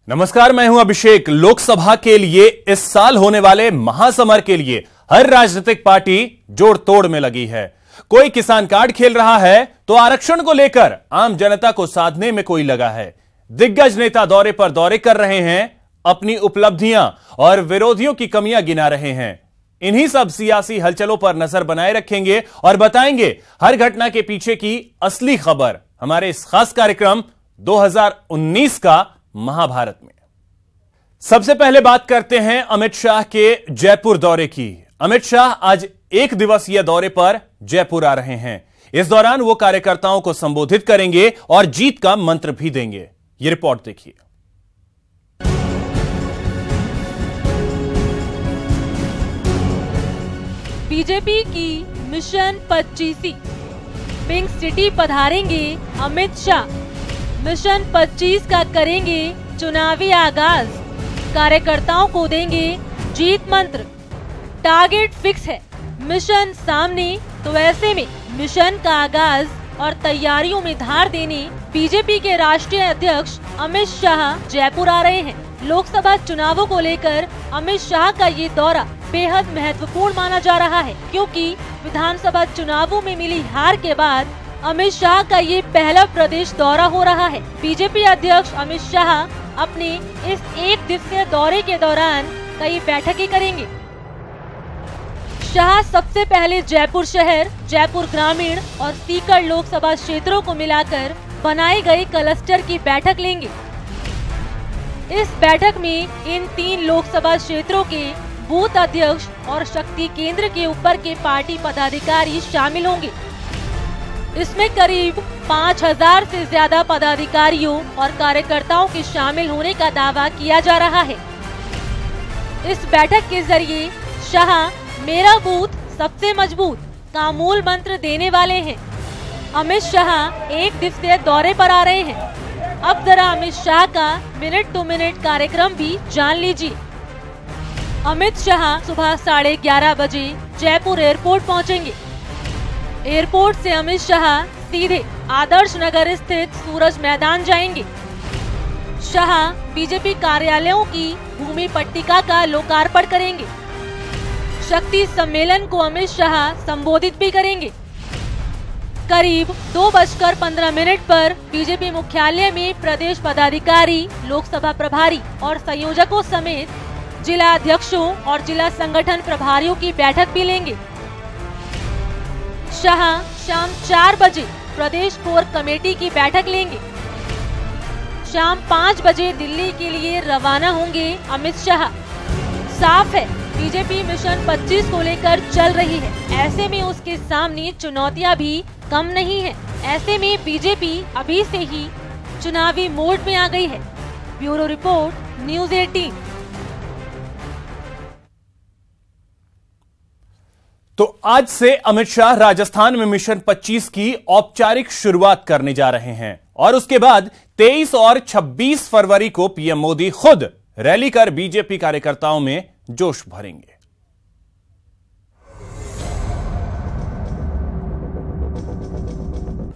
नमस्कार, मैं हूं अभिषेक। लोकसभा के लिए इस साल होने वाले महासमर के लिए हर राजनीतिक पार्टी जोड़ तोड़ में लगी है। कोई किसान कार्ड खेल रहा है तो आरक्षण को लेकर आम जनता को साधने में कोई लगा है। दिग्गज नेता दौरे पर दौरे कर रहे हैं, अपनी उपलब्धियां और विरोधियों की कमियां गिना रहे हैं। इन्हीं सब सियासी हलचलों पर नजर बनाए रखेंगे और बताएंगे हर घटना के पीछे की असली खबर हमारे इस खास कार्यक्रम 2019 का महाभारत में। सबसे पहले बात करते हैं अमित शाह के जयपुर दौरे की। अमित शाह आज एक दिवसीय दौरे पर जयपुर आ रहे हैं। इस दौरान वो कार्यकर्ताओं को संबोधित करेंगे और जीत का मंत्र भी देंगे। ये रिपोर्ट देखिए। बीजेपी की मिशन 25 पिंक सिटी पधारेंगे अमित शाह। मिशन 25 का करेंगे चुनावी आगाज, कार्यकर्ताओं को देंगे जीत मंत्र। टारगेट फिक्स है, मिशन सामने, तो ऐसे में मिशन का आगाज और तैयारियों में धार देने बीजेपी के राष्ट्रीय अध्यक्ष अमित शाह जयपुर आ रहे हैं। लोकसभा चुनावों को लेकर अमित शाह का ये दौरा बेहद महत्वपूर्ण माना जा रहा है, क्योंकि विधानसभा चुनावों में मिली हार के बाद अमित शाह का ये पहला प्रदेश दौरा हो रहा है। बीजेपी अध्यक्ष अमित शाह अपने इस एक दिवसीय दौरे के दौरान कई बैठकें करेंगे। शाह सबसे पहले जयपुर शहर, जयपुर ग्रामीण और सीकर लोकसभा क्षेत्रों को मिलाकर बनाए गए क्लस्टर की बैठक लेंगे। इस बैठक में इन 3 लोकसभा क्षेत्रों के बूथ अध्यक्ष और शक्ति केंद्र के ऊपर के पार्टी पदाधिकारी शामिल होंगे। इसमें करीब 5000 से ज्यादा पदाधिकारियों और कार्यकर्ताओं के शामिल होने का दावा किया जा रहा है। इस बैठक के जरिए शाह मेरा बूथ सबसे मजबूत का मूल मंत्र देने वाले हैं। अमित शाह एक दिवसीय दौरे पर आ रहे हैं। अब जरा अमित शाह का मिनट टू मिनट कार्यक्रम भी जान लीजिए। अमित शाह सुबह 11:30 बजे जयपुर एयरपोर्ट पहुंचेंगे। एयरपोर्ट से अमित शाह सीधे आदर्श नगर स्थित सूरज मैदान जाएंगे। शाह बीजेपी कार्यालयों की भूमि पट्टिका का लोकार्पण करेंगे। शक्ति सम्मेलन को अमित शाह संबोधित भी करेंगे। करीब 2:15 पर बीजेपी मुख्यालय में प्रदेश पदाधिकारी, लोकसभा प्रभारी और संयोजकों समेत जिला अध्यक्षों और जिला संगठन प्रभारियों की बैठक भी लेंगे। शाह शाम 4 बजे प्रदेश कोर कमेटी की बैठक लेंगे। शाम 5 बजे दिल्ली के लिए रवाना होंगे अमित शाह। साफ है, बीजेपी मिशन 25 को लेकर चल रही है। ऐसे में उसके सामने चुनौतियां भी कम नहीं है। ऐसे में बीजेपी अभी से ही चुनावी मोड में आ गई है। Bureau report, news 18। तो आज से अमित शाह राजस्थान में मिशन 25 की औपचारिक शुरुआत करने जा रहे हैं और उसके बाद 23 और 26 फरवरी को पीएम मोदी खुद रैली कर बीजेपी कार्यकर्ताओं में जोश भरेंगे।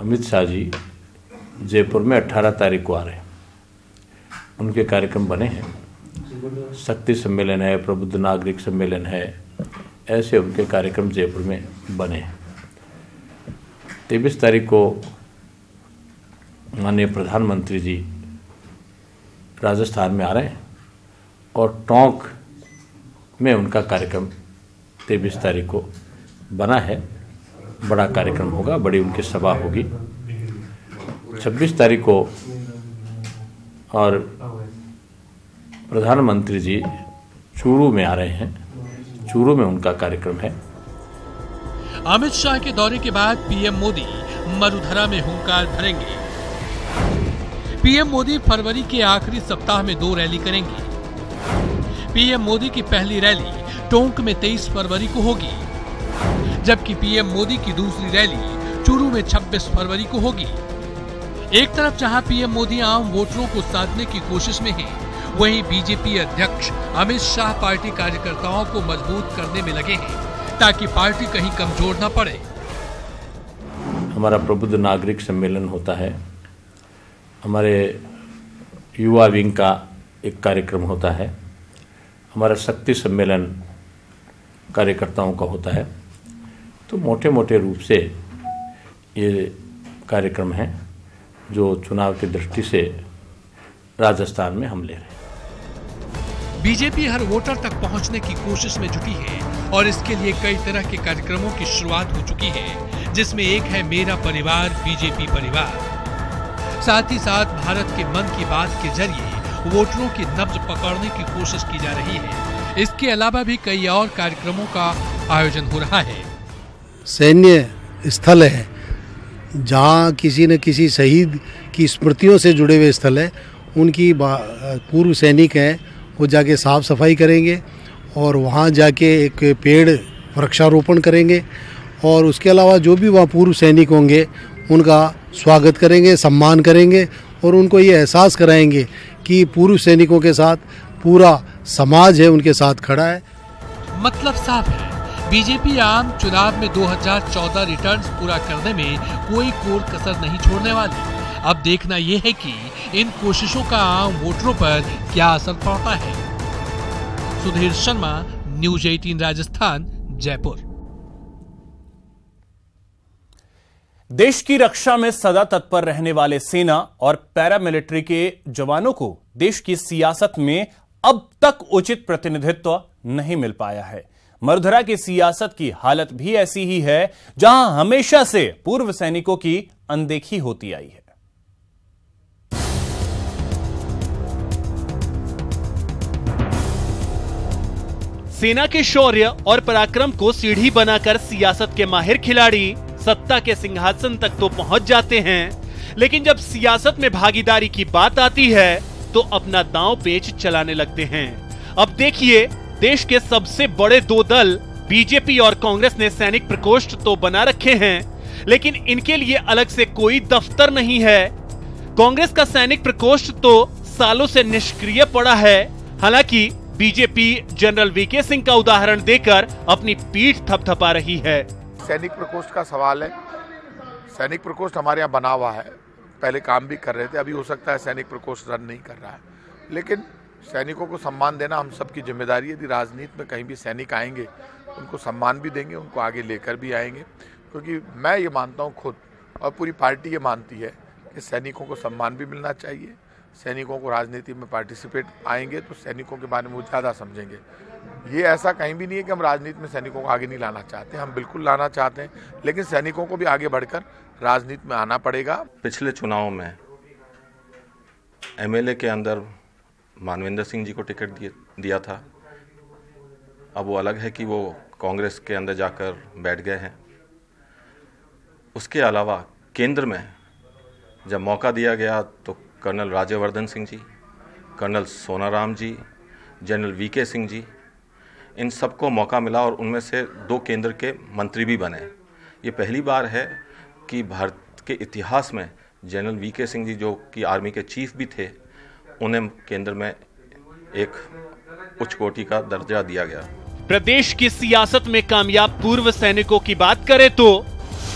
अमित शाह जी जयपुर में 18 तारीख को आ रहे हैं। उनके कार्यक्रम बने हैं, शक्ति सम्मेलन है, प्रबुद्ध नागरिक सम्मेलन है, ऐसे उनके कार्यक्रम जयपुर में बने हैं। 23 तारीख को माननीय प्रधानमंत्री जी राजस्थान में आ रहे हैं और टोंक में उनका कार्यक्रम 23 तारीख को बना है। बड़ा कार्यक्रम होगा, बड़ी उनकी सभा होगी। 26 तारीख को और प्रधानमंत्री जी चूरू में आ रहे हैं। चूरू में उनका कार्यक्रम है। अमित शाह के दौरे के बाद पीएम मोदी मरुधरा में हुंकार भरेंगे। पीएम मोदी फरवरी के आखिरी सप्ताह में 2 रैली करेंगे। पीएम मोदी की पहली रैली टोंक में 23 फरवरी को होगी, जबकि पीएम मोदी की दूसरी रैली चूरू में 26 फरवरी को होगी। एक तरफ जहां पीएम मोदी आम वोटरों को साधने की कोशिश में हैं, वहीं बीजेपी अध्यक्ष अमित शाह पार्टी कार्यकर्ताओं को मजबूत करने में लगे हैं ताकि पार्टी कहीं कमजोर न पड़े। हमारा प्रबुद्ध नागरिक सम्मेलन होता है, हमारे युवा विंग का एक कार्यक्रम होता है, हमारा शक्ति सम्मेलन कार्यकर्ताओं का होता है। तो मोटे मोटे रूप से ये कार्यक्रम है जो चुनाव की दृष्टि से राजस्थान में हम ले रहे हैं। बीजेपी हर वोटर तक पहुंचने की कोशिश में जुटी है और इसके लिए कई तरह के कार्यक्रमों की शुरुआत हो चुकी है, जिसमें एक है मेरा परिवार बीजेपी परिवार। साथ ही साथ भारत के मन की बात के जरिए वोटरों की नब्ज पकड़ने की कोशिश की जा रही है। इसके अलावा भी कई और कार्यक्रमों का आयोजन हो रहा है। सैन्य स्थल है जहाँ किसी न किसी शहीद की स्मृतियों से जुड़े हुए स्थल है, उनकी पूर्व सैनिक हैं, वो जाके साफ सफाई करेंगे और वहाँ जाके एक पेड़ वृक्षारोपण करेंगे और उसके अलावा जो भी वहाँ पूर्व सैनिक होंगे उनका स्वागत करेंगे, सम्मान करेंगे और उनको ये एहसास कराएंगे कि पूर्व सैनिकों के साथ पूरा समाज है उनके साथ खड़ा है। मतलब साफ है, बीजेपी आम चुनाव में 2014 रिटर्न्स पूरा करने में कोई कोर कसर नहीं छोड़ने वाली। अब देखना यह है कि इन कोशिशों का आम वोटरों पर क्या असर पड़ता है। सुधीर शर्मा, न्यूज 18 राजस्थान, जयपुर। देश की रक्षा में सदा तत्पर रहने वाले सेना और पैरामिलिट्री के जवानों को देश की सियासत में अब तक उचित प्रतिनिधित्व नहीं मिल पाया है। मरुधरा की सियासत की हालत भी ऐसी ही है, जहां हमेशा से पूर्व सैनिकों की अनदेखी होती आई है। सेना के शौर्य और पराक्रम को सीढ़ी बनाकर सियासत के माहिर खिलाड़ी सत्ता के सिंहासन तक तो पहुंच जाते हैं, लेकिन जब सियासत में भागीदारी की बात आती है तो अपना दांव पेच चलाने लगते हैं। अब देखिए, देश के सबसे बड़े दो दल बीजेपी और कांग्रेस ने सैनिक प्रकोष्ठ तो बना रखे हैं, लेकिन इनके लिए अलग से कोई दफ्तर नहीं है। कांग्रेस का सैनिक प्रकोष्ठ तो सालों से निष्क्रिय पड़ा है। हालांकि बीजेपी जनरल वीके सिंह का उदाहरण देकर अपनी पीठ थपथपा रही है। सैनिक प्रकोष्ठ का सवाल है। सैनिक प्रकोष्ठ हमारे यहाँ बना हुआ है, पहले काम भी कर रहे थे, अभी हो सकता है सैनिक प्रकोष्ठ रन नहीं कर रहा है, लेकिन सैनिकों को सम्मान देना हम सबकी जिम्मेदारी है। यदि राजनीति में कहीं भी सैनिक आएंगे उनको सम्मान भी देंगे, उनको आगे लेकर भी आएंगे, क्योंकि मैं ये मानता हूँ खुद और पूरी पार्टी ये मानती है कि सैनिकों को सम्मान भी मिलना चाहिए। सैनिकों को राजनीति में पार्टिसिपेट आएंगे तो सैनिकों के बारे में वो ज़्यादा समझेंगे। ये ऐसा कहीं भी नहीं है कि हम राजनीति में सैनिकों को आगे नहीं लाना चाहते, हम बिल्कुल लाना चाहते हैं, लेकिन सैनिकों को भी आगे बढ़कर राजनीति में आना पड़ेगा। पिछले चुनाव में एमएलए के अंदर मानवेंद्र सिंह जी को टिकट दिया था। अब वो अलग है कि वो कांग्रेस के अंदर जाकर बैठ गए हैं। उसके अलावा केंद्र में जब मौका दिया गया तो कर्नल राज्यवर्धन सिंह जी, कर्नल सोनाराम जी, जनरल वीके सिंह जी, इन सबको मौका मिला और उनमें से 2 केंद्र के मंत्री भी बने। ये पहली बार है कि भारत के इतिहास में जनरल वीके सिंह जी, जो कि आर्मी के चीफ भी थे, उन्हें केंद्र में एक उच्च कोटि का दर्जा दिया गया। प्रदेश की सियासत में कामयाब पूर्व सैनिकों की बात करें तो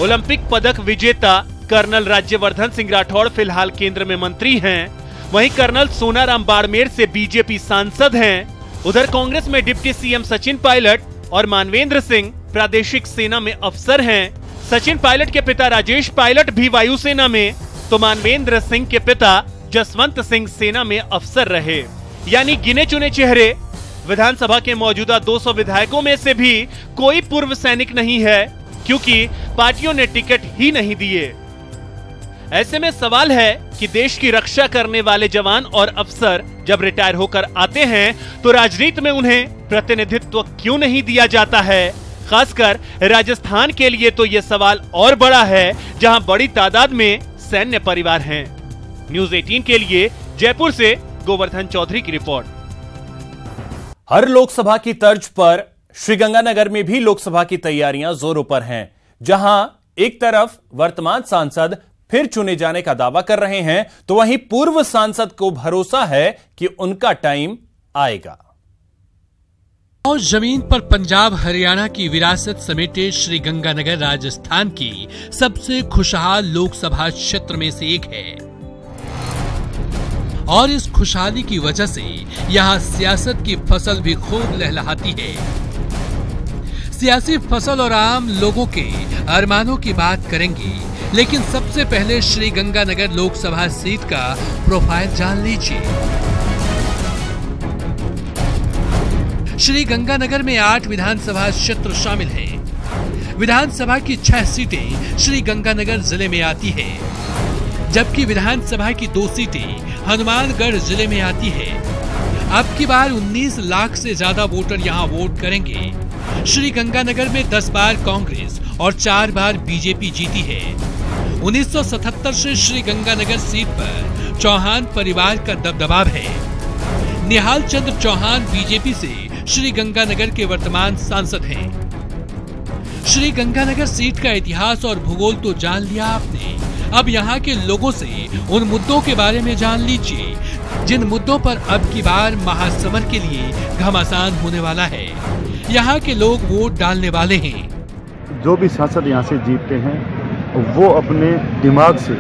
ओलंपिक पदक विजेता कर्नल राज्यवर्धन सिंह राठौड़ फिलहाल केंद्र में मंत्री हैं। वहीं कर्नल सोनाराम बाड़मेर से बीजेपी सांसद हैं। उधर कांग्रेस में डिप्टी सीएम सचिन पायलट और मानवेंद्र सिंह प्रादेशिक सेना में अफसर हैं। सचिन पायलट के पिता राजेश पायलट भी वायुसेना में, तो मानवेंद्र सिंह के पिता जसवंत सिंह सेना में अफसर रहे। यानी गिने चुने चेहरे। विधानसभा के मौजूदा 200 विधायकों में से भी कोई पूर्व सैनिक नहीं है, क्योंकि पार्टियों ने टिकट ही नहीं दिए। ऐसे में सवाल है कि देश की रक्षा करने वाले जवान और अफसर जब रिटायर होकर आते हैं तो राजनीति में उन्हें प्रतिनिधित्व क्यों नहीं दिया जाता है। खासकर राजस्थान के लिए तो यह सवाल और बड़ा है, जहां बड़ी तादाद में सैन्य परिवार हैं। न्यूज 18 के लिए जयपुर से गोवर्धन चौधरी की रिपोर्ट। हर लोकसभा की तर्ज पर श्रीगंगानगर में भी लोकसभा की तैयारियां जोरों पर हैं, जहां एक तरफ वर्तमान सांसद फिर चुने जाने का दावा कर रहे हैं, तो वहीं पूर्व सांसद को भरोसा है कि उनका टाइम आएगा। और जमीन पर पंजाब हरियाणा की विरासत समेटे श्रीगंगानगर राजस्थान की सबसे खुशहाल लोकसभा क्षेत्र में से एक है और इस खुशहाली की वजह से यहाँ सियासत की फसल भी खूब लहलहाती है। सियासी फसल और आम लोगों के अरमानों की बात करेंगे, लेकिन सबसे पहले श्री गंगानगर लोकसभा सीट का प्रोफाइल जान लीजिए। श्री गंगानगर में 8 विधानसभा क्षेत्र शामिल हैं। विधानसभा की 6 सीटें श्री गंगानगर जिले में आती है, जबकि विधानसभा की 2 सीटें हनुमानगढ़ जिले में आती है। अब की बार 19 लाख से ज्यादा वोटर यहां वोट करेंगे। श्री गंगानगर में 10 बार कांग्रेस और 4 बार बीजेपी जीती है। 1977 से श्री गंगानगर सीट पर चौहान परिवार का दबदबा है। निहाल चंद्र चौहान बीजेपी से श्री गंगानगर के वर्तमान सांसद हैं। श्री गंगानगर सीट का इतिहास और भूगोल तो जान लिया आपने, अब यहाँ के लोगों से उन मुद्दों के बारे में जान लीजिए जिन मुद्दों पर अब की बार महासमर के लिए घमासान होने वाला है। यहाँ के लोग वोट डालने वाले हैं। जो भी सांसद यहाँ से जीतते हैं वो अपने दिमाग से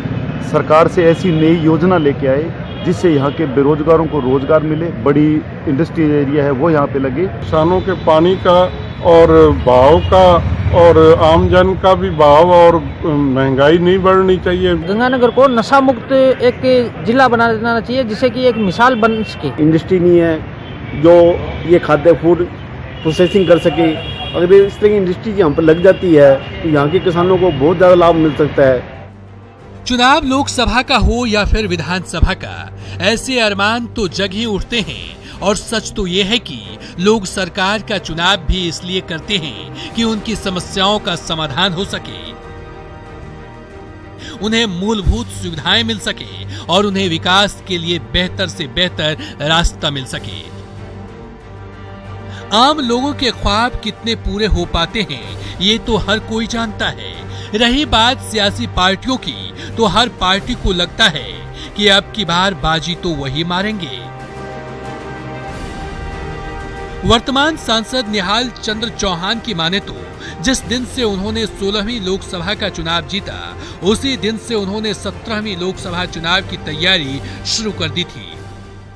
सरकार से ऐसी नई योजना लेके आए जिससे यहाँ के बेरोजगारों को रोजगार मिले, बड़ी इंडस्ट्रियल एरिया है वो यहाँ पे लगे। किसानों के पानी का और भाव का और आमजन का भी भाव और महंगाई नहीं बढ़नी चाहिए। गंगानगर को नशा मुक्त एक जिला बना देना चाहिए जिससे कि एक मिसाल बन सके। इंडस्ट्री नहीं है जो ये खाद्य फूड प्रोसेसिंग कर सके। अगर इस तरह की इंडस्ट्री यहाँ पर लग जाती है तो यहाँ के किसानों को बहुत ज्यादा लाभ मिल सकता है। चुनाव लोकसभा का हो या फिर विधानसभा का, ऐसे अरमान तो जग ही उठते हैं। और सच तो ये है कि लोग सरकार का चुनाव भी इसलिए करते हैं कि उनकी समस्याओं का समाधान हो सके, उन्हें मूलभूत सुविधाएं मिल सके और उन्हें विकास के लिए बेहतर से बेहतर रास्ता मिल सके। आम लोगों के ख्वाब कितने पूरे हो पाते हैं ये तो हर कोई जानता है। रही बात सियासी पार्टियों की, तो हर पार्टी को लगता है कि अब की बार बाजी तो वही मारेंगे। वर्तमान सांसद निहाल चंद्र चौहान की माने तो जिस दिन से उन्होंने 16वीं लोकसभा का चुनाव जीता, उसी दिन से उन्होंने 17वीं लोकसभा चुनाव की तैयारी शुरू कर दी थी।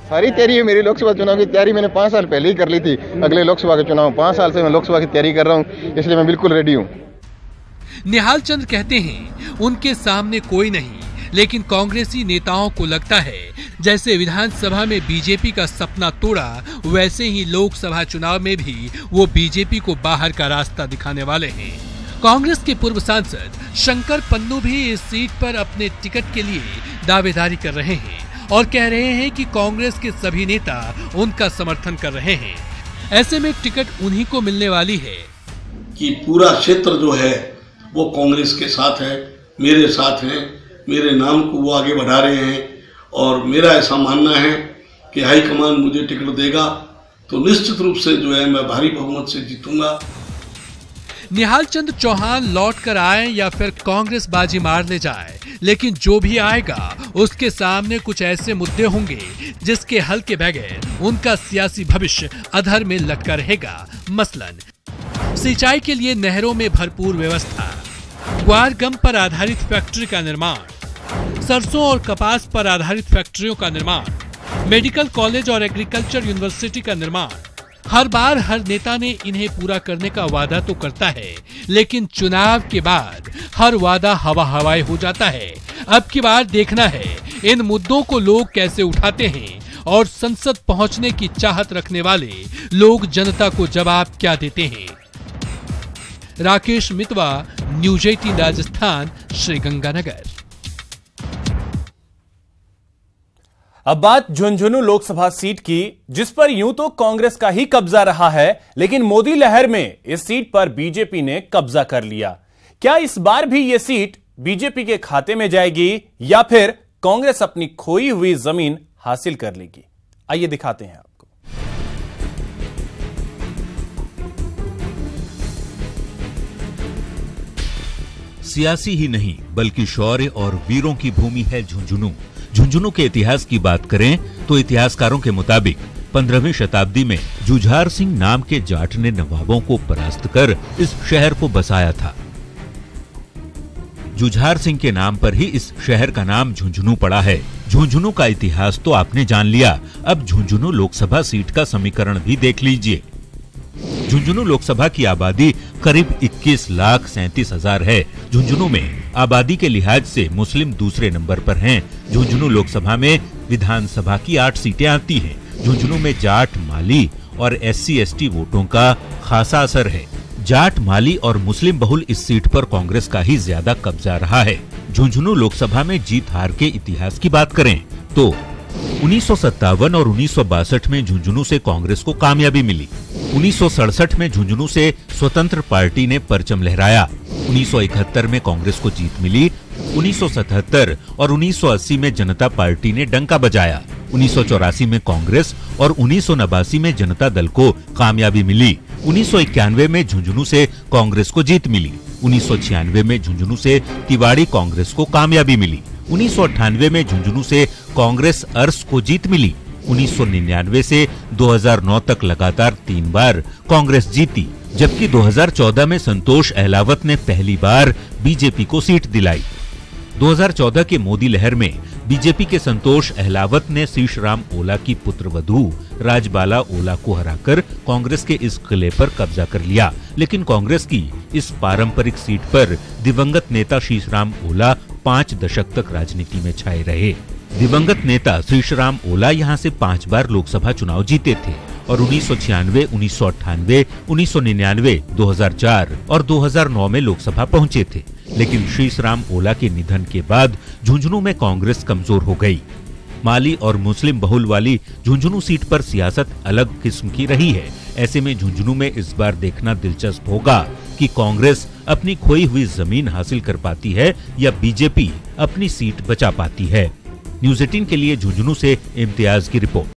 सारी तैयारी है मेरी लोकसभा चुनाव की तैयारी मैंने 5 साल पहले ही कर ली थी। अगले लोकसभा के चुनाव 5 साल से मैं लोकसभा की तैयारी कर रहा हूँ, इसलिए मैं बिल्कुल रेडी हूँ। निहाल चंद्र कहते हैं उनके सामने कोई नहीं, लेकिन कांग्रेसी नेताओं को लगता है जैसे विधानसभा में बीजेपी का सपना तोड़ा, वैसे ही लोकसभा चुनाव में भी वो बीजेपी को बाहर का रास्ता दिखाने वाले हैं। कांग्रेस के पूर्व सांसद शंकर पन्नू भी इस सीट पर अपने टिकट के लिए दावेदारी कर रहे हैं और कह रहे हैं कि कांग्रेस के सभी नेता उनका समर्थन कर रहे हैं। ऐसे में टिकट उन्हीं को मिलने वाली है कि पूरा क्षेत्र जो है वो कांग्रेस के साथ है, मेरे साथ है, मेरे नाम को वो आगे बढ़ा रहे हैं और मेरा ऐसा मानना है कि हाईकमान मुझे टिकट देगा तो निश्चित रूप से जो है मैं भारी बहुमत से जीतूंगा। निहाल चंद्र चौहान लौट कर आए या फिर कांग्रेस बाजी मार ले जाए, लेकिन जो भी आएगा उसके सामने कुछ ऐसे मुद्दे होंगे जिसके हल के बगैर उनका सियासी भविष्य अधर में लटका रहेगा। मसलन सिंचाई के लिए नहरों में भरपूर व्यवस्था, ग्वार गम पर आधारित फैक्ट्री का निर्माण, सरसों और कपास पर आधारित फैक्ट्रियों का निर्माण, मेडिकल कॉलेज और एग्रीकल्चर यूनिवर्सिटी का निर्माण। हर बार हर नेता ने इन्हें पूरा करने का वादा तो करता है, लेकिन चुनाव के बाद हर वादा हवा हवाई हो जाता है। अब की बार देखना है इन मुद्दों को लोग कैसे उठाते हैं और संसद पहुंचने की चाहत रखने वाले लोग जनता को जवाब क्या देते हैं। राकेश मितवा, न्यूज 18 राजस्थान, श्री गंगानगर। अब बात झुंझुनू लोकसभा सीट की, जिस पर यूं तो कांग्रेस का ही कब्जा रहा है, लेकिन मोदी लहर में इस सीट पर बीजेपी ने कब्जा कर लिया। क्या इस बार भी यह सीट बीजेपी के खाते में जाएगी या फिर कांग्रेस अपनी खोई हुई जमीन हासिल कर लेगी? आइए दिखाते हैं आपको। सियासी ही नहीं बल्कि शौर्य और वीरों की भूमि है झुंझुनू। झुंझुनू के इतिहास की बात करें तो इतिहासकारों के मुताबिक 15वीं शताब्दी में जुझार सिंह नाम के जाट ने नवाबों को परास्त कर इस शहर को बसाया था। जुझार सिंह के नाम पर ही इस शहर का नाम झुंझुनू पड़ा है। झुंझुनू का इतिहास तो आपने जान लिया, अब झुंझुनू लोकसभा सीट का समीकरण भी देख लीजिए। झुंझुनू लोकसभा की आबादी करीब 21,37,000 है। झुंझुनू में आबादी के लिहाज से मुस्लिम दूसरे नंबर पर हैं। झुंझुनू लोकसभा में विधानसभा की 8 सीटें आती हैं। झुंझुनू में जाट, माली और SC/ST वोटों का खासा असर है। जाट, माली और मुस्लिम बहुल इस सीट पर कांग्रेस का ही ज्यादा कब्जा रहा है। झुंझुनू लोकसभा में जीत हार के इतिहास की बात करें तो 1957 और 1962 में झुंझुनू से कांग्रेस को कामयाबी मिली। 1967 में झुंझुनू से स्वतंत्र पार्टी ने परचम लहराया। 1971 में कांग्रेस को जीत मिली। 1977 और 1980 में जनता पार्टी ने डंका बजाया। 1984 में कांग्रेस और 1989 में जनता दल को कामयाबी मिली। 1991 में झुंझुनू से कांग्रेस को जीत मिली। 1996 में झुंझुनू से तिवाड़ी कांग्रेस को कामयाबी मिली। 1998 में झुंझुनू से कांग्रेस अर्स को जीत मिली। 1999 से 2009 तक लगातार 3 बार कांग्रेस जीती, जबकि 2014 में संतोष अहलावत ने पहली बार बीजेपी को सीट दिलाई। 2014 के मोदी लहर में बीजेपी के संतोष अहलावत ने शीशराम ओला की पुत्रवधू राजबाला ओला को हराकर कांग्रेस के इस किले पर कब्जा कर लिया। लेकिन कांग्रेस की इस पारंपरिक सीट पर दिवंगत नेता शीशराम ओला 5 दशक तक राजनीति में छाए रहे। दिवंगत नेता शीशराम ओला यहां से 5 बार लोकसभा चुनाव जीते थे और 1996, 1998, 1999, 2004 और 2009 में लोकसभा पहुंचे थे। लेकिन शीशराम ओला के निधन के बाद झुंझुनू में कांग्रेस कमजोर हो गई। माली और मुस्लिम बहुल वाली झुंझुनू सीट पर सियासत अलग किस्म की रही है। ऐसे में झुंझुनू में इस बार देखना दिलचस्प होगा कि कांग्रेस अपनी खोई हुई जमीन हासिल कर पाती है या बीजेपी अपनी सीट बचा पाती है। न्यूज़ 18 के लिए झुंझुनू से इम्तियाज की रिपोर्ट।